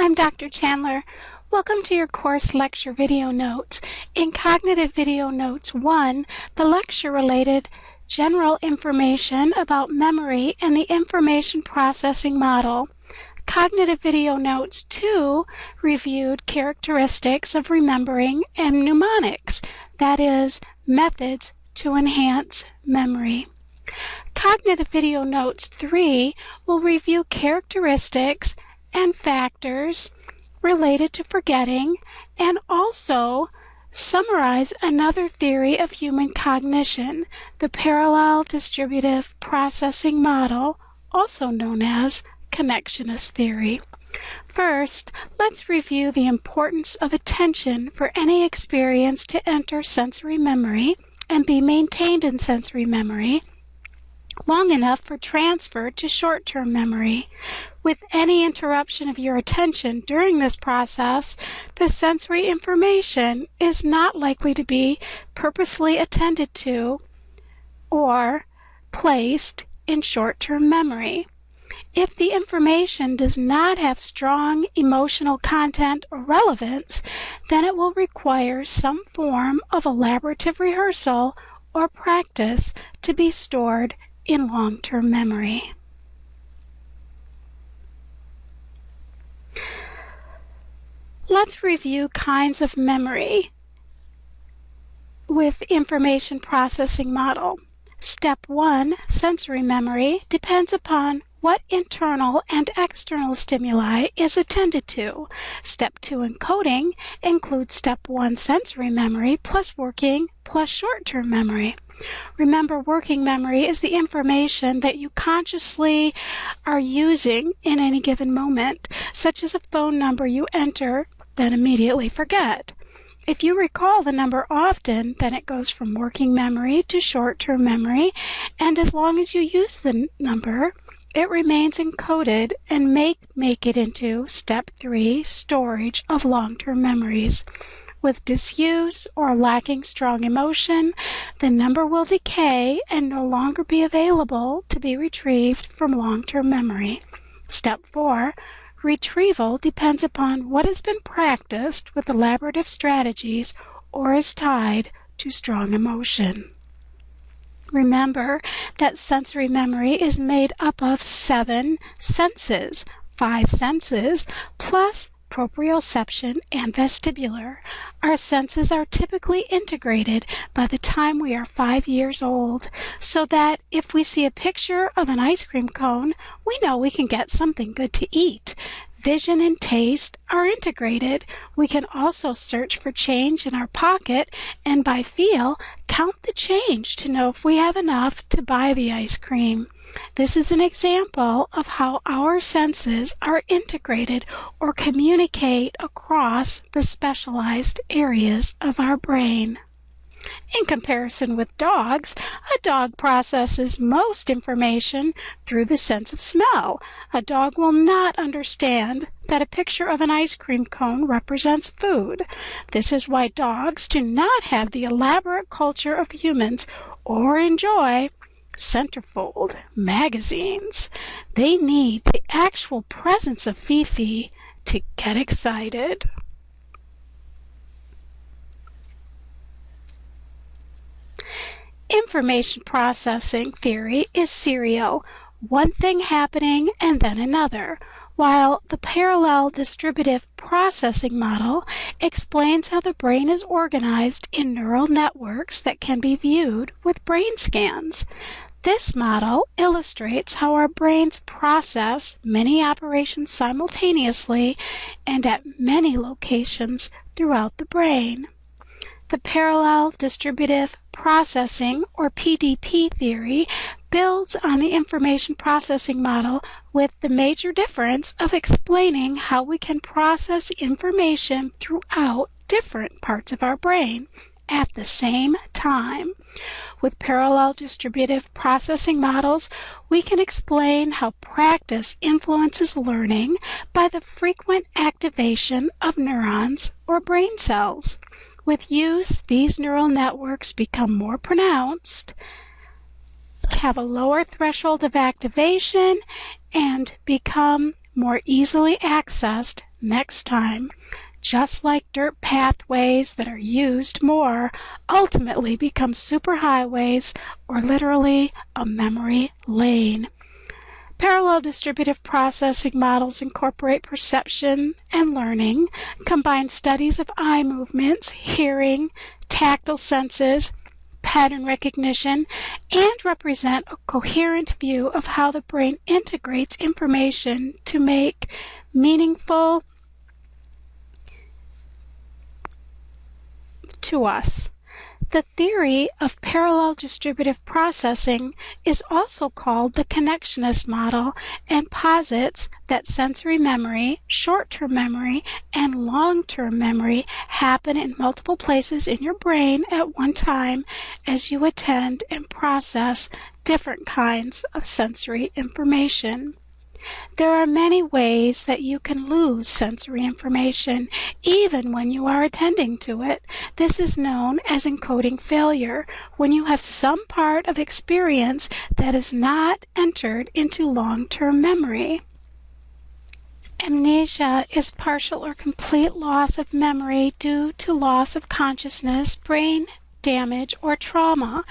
I'm Dr. Chandler. Welcome to your course lecture video notes. In Cognitive Video Notes 1, the lecture related general information about memory and the information processing model. Cognitive Video Notes 2 reviewed characteristics of remembering and mnemonics, that is, methods to enhance memory. Cognitive Video Notes 3 will review characteristics and factors related to forgetting and also summarize another theory of human cognition, the parallel distributive processing model, also known as connectionist theory. First, let's review the importance of attention for any experience to enter sensory memory and be maintained in sensory memory long enough for transfer to short-term memory. With any interruption of your attention during this process, the sensory information is not likely to be purposely attended to or placed in short-term memory. If the information does not have strong emotional content or relevance, then it will require some form of elaborative rehearsal or practice to be stored in long-term memory. Let's review kinds of memory with information processing model. Step 1, sensory memory, depends upon what internal and external stimuli is attended to. Step 2, encoding, includes Step 1, sensory memory plus working plus short-term memory. Remember, working memory is the information that you consciously are using in any given moment, such as a phone number you enter, then immediately forget. If you recall the number often, then it goes from working memory to short-term memory, and as long as you use the number, it remains encoded and make it into Step 3, storage of long-term memories. With disuse or lacking strong emotion, the number will decay and no longer be available to be retrieved from long-term memory. Step 4, retrieval depends upon what has been practiced with elaborative strategies or is tied to strong emotion. Remember that sensory memory is made up of 7 senses, 5 senses, plus proprioception and vestibular. Our senses are typically integrated by the time we are 5 years old, so that if we see a picture of an ice cream cone, we know we can get something good to eat. Vision and taste are integrated. We can also search for change in our pocket and by feel count the change to know if we have enough to buy the ice cream. This is an example of how our senses are integrated or communicate across the specialized areas of our brain. In comparison with dogs, a dog processes most information through the sense of smell. A dog will not understand that a picture of an ice cream cone represents food. This is why dogs do not have the elaborate culture of humans or enjoy centerfold magazines. They need the actual presence of Fifi to get excited. Information processing theory is serial, one thing happening and then another, while the parallel distributive processing model explains how the brain is organized in neural networks that can be viewed with brain scans. This model illustrates how our brains process many operations simultaneously and at many locations throughout the brain. The parallel distributive processing, or PDP theory, builds on the information processing model with the major difference of explaining how we can process information throughout different parts of our brain at the same time. With parallel distributive processing models, we can explain how practice influences learning by the frequent activation of neurons or brain cells. With use, these neural networks become more pronounced, have a lower threshold of activation, and become more easily accessed next time. Just like dirt pathways that are used more ultimately become superhighways or literally a memory lane. Parallel distributive processing models incorporate perception and learning, combine studies of eye movements, hearing, tactile senses, pattern recognition, and represent a coherent view of how the brain integrates information to make meaningful to us. The theory of parallel distributive processing is also called the connectionist model and posits that sensory memory, short-term memory, and long-term memory happen in multiple places in your brain at one time as you attend and process different kinds of sensory information. There are many ways that you can lose sensory information, even when you are attending to it. This is known as encoding failure, when you have some part of experience that is not entered into long-term memory. Amnesia is partial or complete loss of memory due to loss of consciousness, brain damage, or trauma.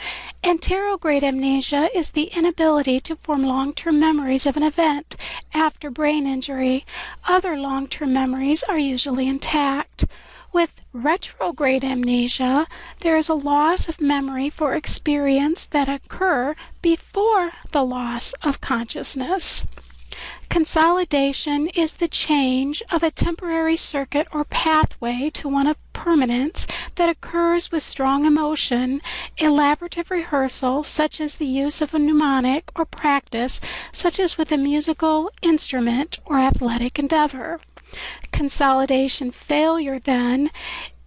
Anterograde amnesia is the inability to form long-term memories of an event after brain injury. Other long-term memories are usually intact. With retrograde amnesia, there is a loss of memory for experience that occur before the loss of consciousness. Consolidation is the change of a temporary circuit or pathway to one of permanence that occurs with strong emotion, elaborative rehearsal, such as the use of a mnemonic, or practice, such as with a musical instrument or athletic endeavor. Consolidation failure, then,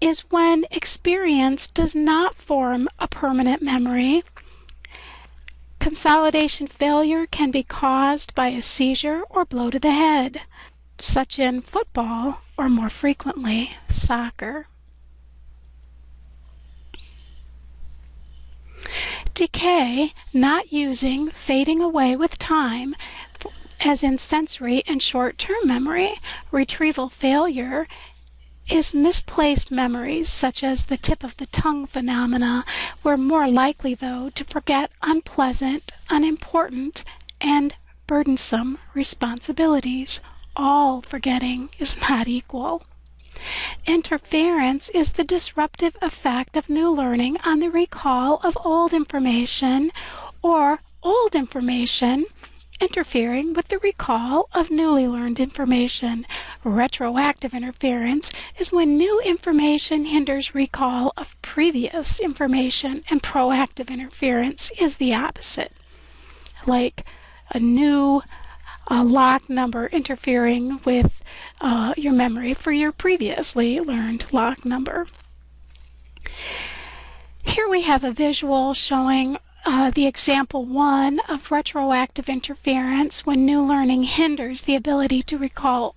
is when experience does not form a permanent memory. Consolidation failure can be caused by a seizure or blow to the head, such in football or more frequently soccer. Decay, not using, fading away with time, as in sensory and short-term memory. Retrieval failure is misplaced memories, such as the tip of the tongue phenomena. We're more likely, though, to forget unpleasant, unimportant, and burdensome responsibilities. All forgetting is not equal. Interference is the disruptive effect of new learning on the recall of old information, or old information interfering with the recall of newly learned information. Retroactive interference is when new information hinders recall of previous information, and proactive interference is the opposite, like a new lock number interfering with your memory for your previously learned lock number. Here we have a visual showing the example 1 of retroactive interference when new learning hinders the ability to recall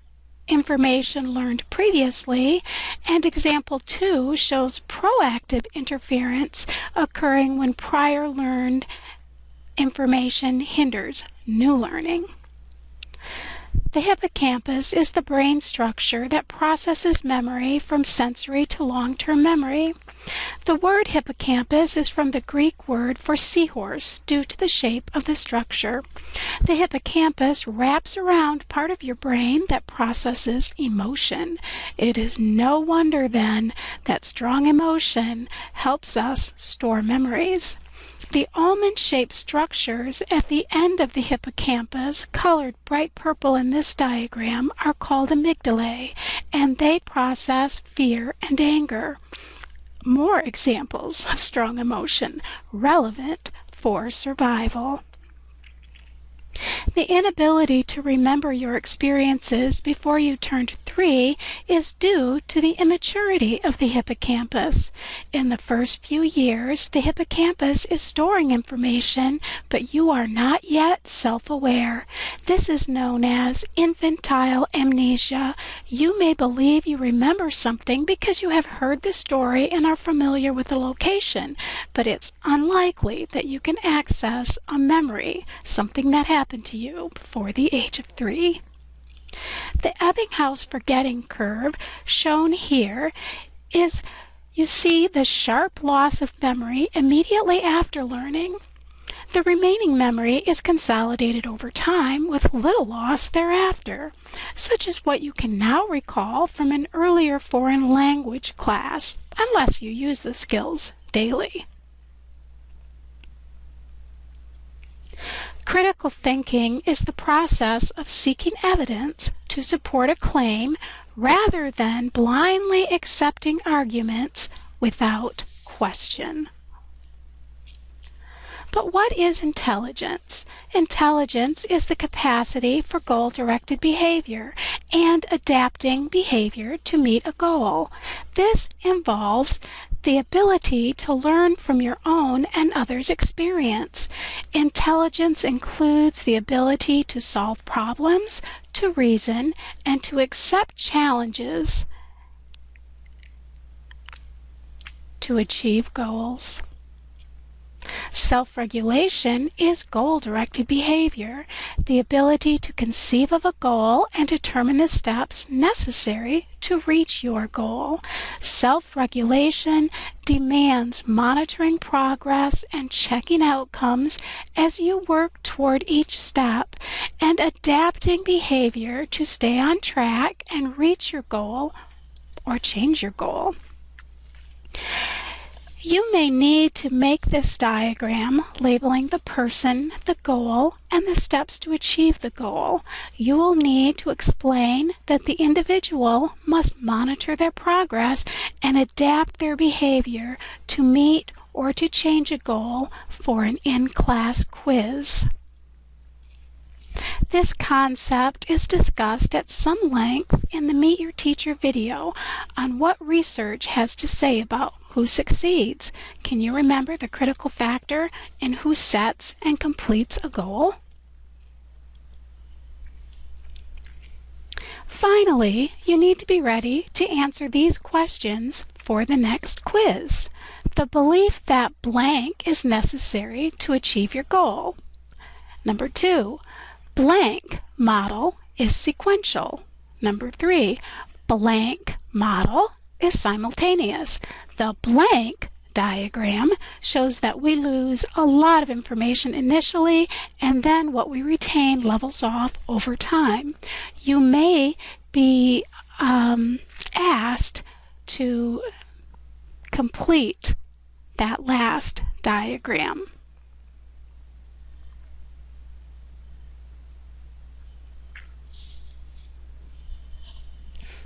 information learned previously, and example 2 shows proactive interference occurring when prior learned information hinders new learning. The hippocampus is the brain structure that processes memory from sensory to long-term memory. The word hippocampus is from the Greek word for seahorse due to the shape of the structure. The hippocampus wraps around part of your brain that processes emotion. It is no wonder, then, that strong emotion helps us store memories. The almond-shaped structures at the end of the hippocampus, colored bright purple in this diagram, are called amygdalae, and they process fear and anger. More examples of strong emotion relevant for survival. The inability to remember your experiences before you turned 3 is due to the immaturity of the hippocampus. In the first few years, the hippocampus is storing information, but you are not yet self-aware. This is known as infantile amnesia. You may believe you remember something because you have heard the story and are familiar with the location, but it's unlikely that you can access a memory, something that happened to you before the age of 3. The Ebbinghaus forgetting curve shown here is, you see the sharp loss of memory immediately after learning. The remaining memory is consolidated over time with little loss thereafter, such as what you can now recall from an earlier foreign language class, unless you use the skills daily. Critical thinking is the process of seeking evidence to support a claim rather than blindly accepting arguments without question. But what is intelligence? Intelligence is the capacity for goal-directed behavior and adapting behavior to meet a goal. This involves the ability to learn from your own and others' experience. Intelligence includes the ability to solve problems, to reason, and to accept challenges to achieve goals. Self-regulation is goal-directed behavior, the ability to conceive of a goal and determine the steps necessary to reach your goal. Self-regulation demands monitoring progress and checking outcomes as you work toward each step, and adapting behavior to stay on track and reach your goal or change your goal. You may need to make this diagram labeling the person, the goal, and the steps to achieve the goal. You will need to explain that the individual must monitor their progress and adapt their behavior to meet or to change a goal for an in-class quiz. This concept is discussed at some length in the Meet Your Teacher video on what research has to say about who succeeds. Can you remember the critical factor in who sets and completes a goal? Finally, you need to be ready to answer these questions for the next quiz. The belief that blank is necessary to achieve your goal. Number 2, blank model is sequential. Number 3, blank model is simultaneous. The blank diagram shows that we lose a lot of information initially, and then what we retain levels off over time. You may be asked to complete that last diagram.